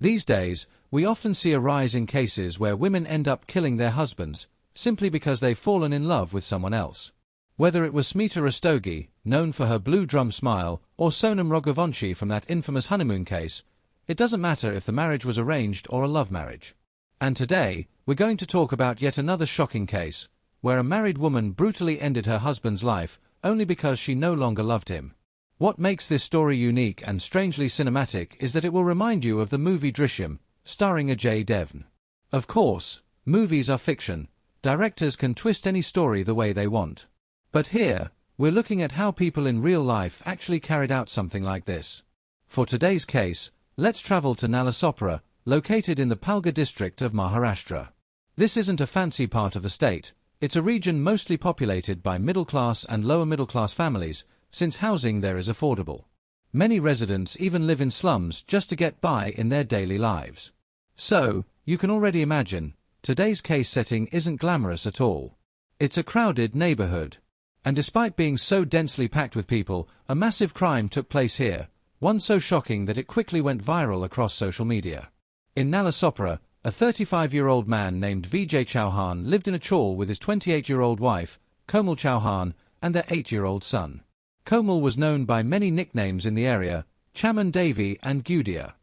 These days, we often see a rise in cases where women end up killing their husbands, simply because they've fallen in love with someone else. Whether it was Smita Rastogi, known for her blue drum smile, or Sonam Raghuvanshi from that infamous honeymoon case, it doesn't matter if the marriage was arranged or a love marriage. And today, we're going to talk about yet another shocking case, where a married woman brutally ended her husband's life only because she no longer loved him. What makes this story unique and strangely cinematic is that it will remind you of the movie Drishyam, starring Ajay Devgn. Of course, movies are fiction. Directors can twist any story the way they want. But here, we're looking at how people in real life actually carried out something like this. For today's case, let's travel to Nalasopara, located in the Palghar district of Maharashtra. This isn't a fancy part of the state. It's a region mostly populated by middle-class and lower-middle-class families, since housing there is affordable. Many residents even live in slums just to get by in their daily lives. So, you can already imagine, today's case setting isn't glamorous at all. It's a crowded neighborhood. And despite being so densely packed with people, a massive crime took place here, one so shocking that it quickly went viral across social media. In Nalasopara, a 35-year-old man named Vijay Chauhan lived in a chawl with his 28-year-old wife, Komal Chauhan, and their 8-year-old son. Komal was known by many nicknames in the area, Chaman Devi and Gudia.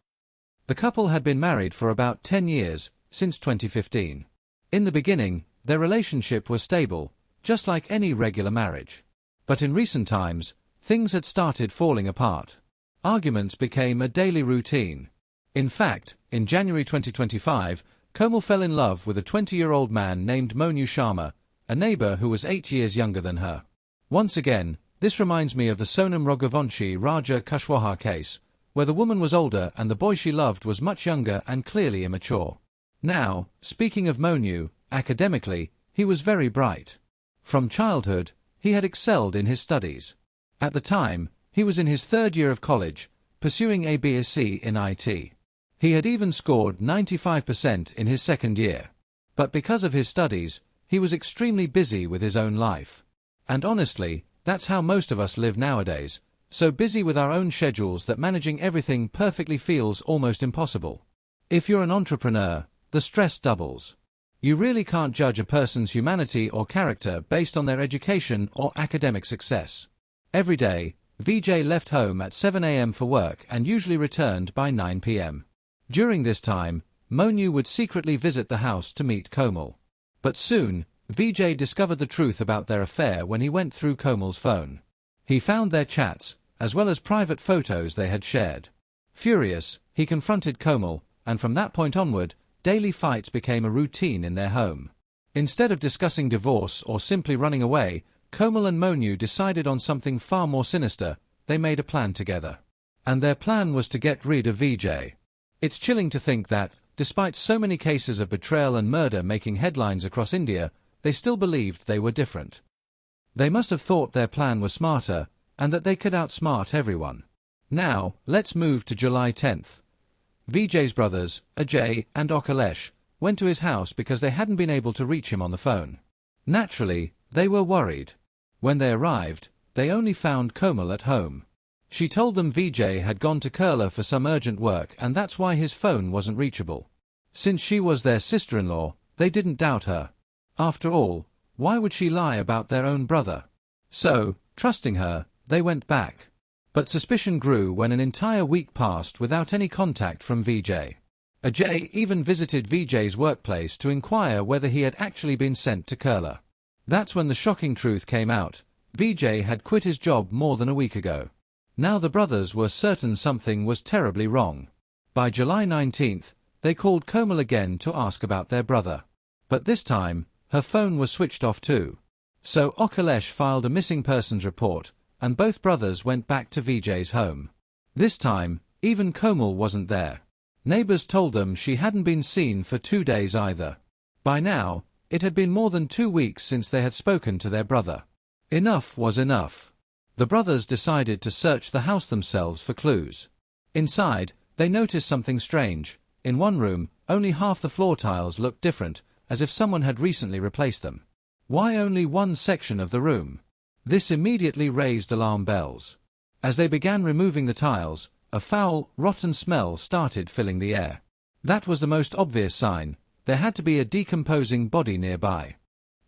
The couple had been married for about 10 years, since 2015. In the beginning, their relationship was stable, just like any regular marriage. But in recent times, things had started falling apart. Arguments became a daily routine. In fact, in January 2025, Komal fell in love with a 20-year-old man named Monu Sharma, a neighbor who was 8 years younger than her. Once again, this reminds me of the Sonam Raghuvanshi Raja Kushwaha case, where the woman was older and the boy she loved was much younger and clearly immature. Now, speaking of Monu, academically, he was very bright. From childhood, he had excelled in his studies. At the time, he was in his third year of college, pursuing a BSc in IT. He had even scored 95% in his second year. But because of his studies, he was extremely busy with his own life. And honestly, that's how most of us live nowadays, so busy with our own schedules that managing everything perfectly feels almost impossible. If you're an entrepreneur, the stress doubles. You really can't judge a person's humanity or character based on their education or academic success. Every day, Vijay left home at 7 a.m. for work and usually returned by 9 p.m. During this time, Monu would secretly visit the house to meet Komal. But soon, Vijay discovered the truth about their affair when he went through Komal's phone. He found their chats, as well as private photos they had shared. Furious, he confronted Komal, and from that point onward, daily fights became a routine in their home. Instead of discussing divorce or simply running away, Komal and Monu decided on something far more sinister. They made a plan together. And their plan was to get rid of Vijay. It's chilling to think that, despite so many cases of betrayal and murder making headlines across India, they still believed they were different. They must have thought their plan was smarter, and that they could outsmart everyone. Now, let's move to July 10th. Vijay's brothers, Ajay and Akhilesh, went to his house because they hadn't been able to reach him on the phone. Naturally, they were worried. When they arrived, they only found Komal at home. She told them Vijay had gone to Kerala for some urgent work and that's why his phone wasn't reachable. Since she was their sister-in-law, they didn't doubt her. After all, why would she lie about their own brother? So, trusting her, they went back. But suspicion grew when an entire week passed without any contact from Vijay. Ajay even visited Vijay's workplace to inquire whether he had actually been sent to Kerala. That's when the shocking truth came out. Vijay had quit his job more than a week ago. Now the brothers were certain something was terribly wrong. By July 19th, they called Komal again to ask about their brother. But this time, her phone was switched off too. So Akhilesh filed a missing persons report, and both brothers went back to Vijay's home. This time, even Komal wasn't there. Neighbors told them she hadn't been seen for 2 days either. By now, it had been more than 2 weeks since they had spoken to their brother. Enough was enough. The brothers decided to search the house themselves for clues. Inside, they noticed something strange. In one room, only half the floor tiles looked different, as if someone had recently replaced them. Why only one section of the room? This immediately raised alarm bells. As they began removing the tiles, a foul, rotten smell started filling the air. That was the most obvious sign. There had to be a decomposing body nearby.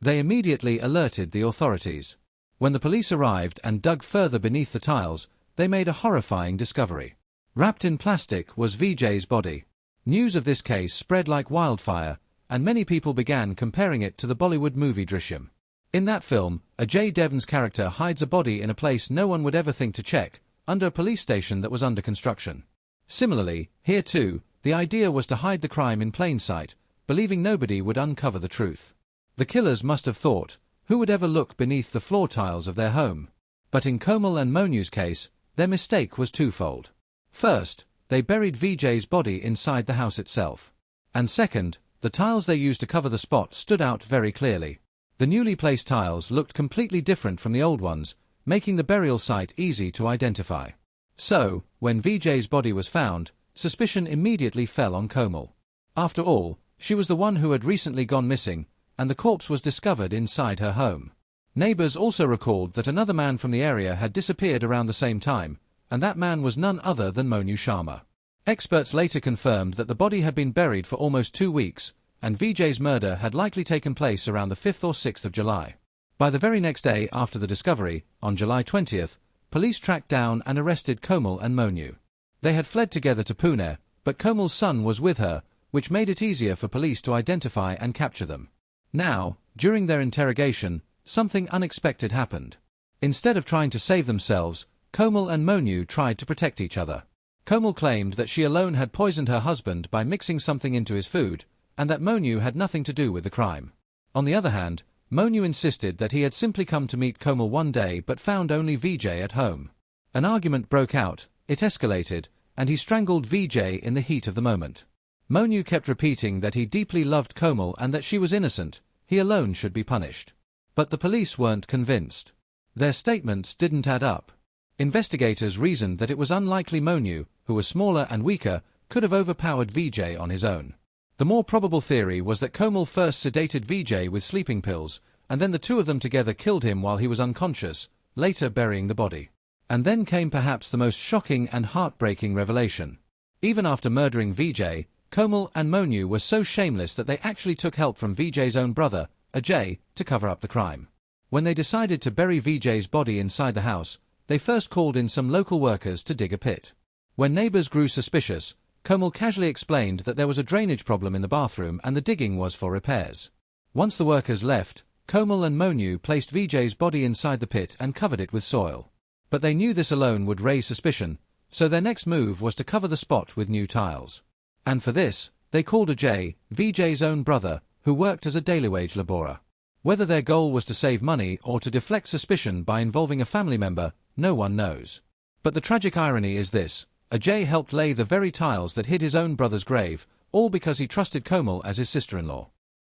They immediately alerted the authorities. When the police arrived and dug further beneath the tiles, they made a horrifying discovery. Wrapped in plastic was Vijay's body. News of this case spread like wildfire, and many people began comparing it to the Bollywood movie Drishyam. In that film, Ajay Devgn's character hides a body in a place no one would ever think to check, under a police station that was under construction. Similarly, here too, the idea was to hide the crime in plain sight, believing nobody would uncover the truth. The killers must have thought, who would ever look beneath the floor tiles of their home? But in Komal and Monu's case, their mistake was twofold. First, they buried Vijay's body inside the house itself. And second, the tiles they used to cover the spot stood out very clearly. The newly placed tiles looked completely different from the old ones, making the burial site easy to identify. So, when Vijay's body was found, suspicion immediately fell on Komal. After all, she was the one who had recently gone missing, and the corpse was discovered inside her home. Neighbors also recalled that another man from the area had disappeared around the same time, and that man was none other than Monu Sharma. Experts later confirmed that the body had been buried for almost 2 weeks, and Vijay's murder had likely taken place around the 5th or 6th of July. By the very next day after the discovery, on July 20th, police tracked down and arrested Komal and Monu. They had fled together to Pune, but Komal's son was with her, which made it easier for police to identify and capture them. Now, during their interrogation, something unexpected happened. Instead of trying to save themselves, Komal and Monu tried to protect each other. Komal claimed that she alone had poisoned her husband by mixing something into his food, and that Monu had nothing to do with the crime. On the other hand, Monu insisted that he had simply come to meet Komal one day but found only Vijay at home. An argument broke out, it escalated, and he strangled Vijay in the heat of the moment. Monu kept repeating that he deeply loved Komal and that she was innocent, he alone should be punished. But the police weren't convinced. Their statements didn't add up. Investigators reasoned that it was unlikely Monu, who was smaller and weaker, could have overpowered Vijay on his own. The more probable theory was that Komal first sedated Vijay with sleeping pills, and then the two of them together killed him while he was unconscious, later burying the body. And then came perhaps the most shocking and heartbreaking revelation. Even after murdering Vijay, Komal and Monu were so shameless that they actually took help from Vijay's own brother, Ajay, to cover up the crime. When they decided to bury Vijay's body inside the house, they first called in some local workers to dig a pit. When neighbors grew suspicious, Komal casually explained that there was a drainage problem in the bathroom and the digging was for repairs. Once the workers left, Komal and Monu placed Vijay's body inside the pit and covered it with soil. But they knew this alone would raise suspicion, so their next move was to cover the spot with new tiles. And for this, they called Ajay, Vijay's own brother, who worked as a daily wage laborer. Whether their goal was to save money or to deflect suspicion by involving a family member, no one knows. But the tragic irony is this: Ajay helped lay the very tiles that hid his own brother's grave, all because he trusted Komal as his sister-in-law.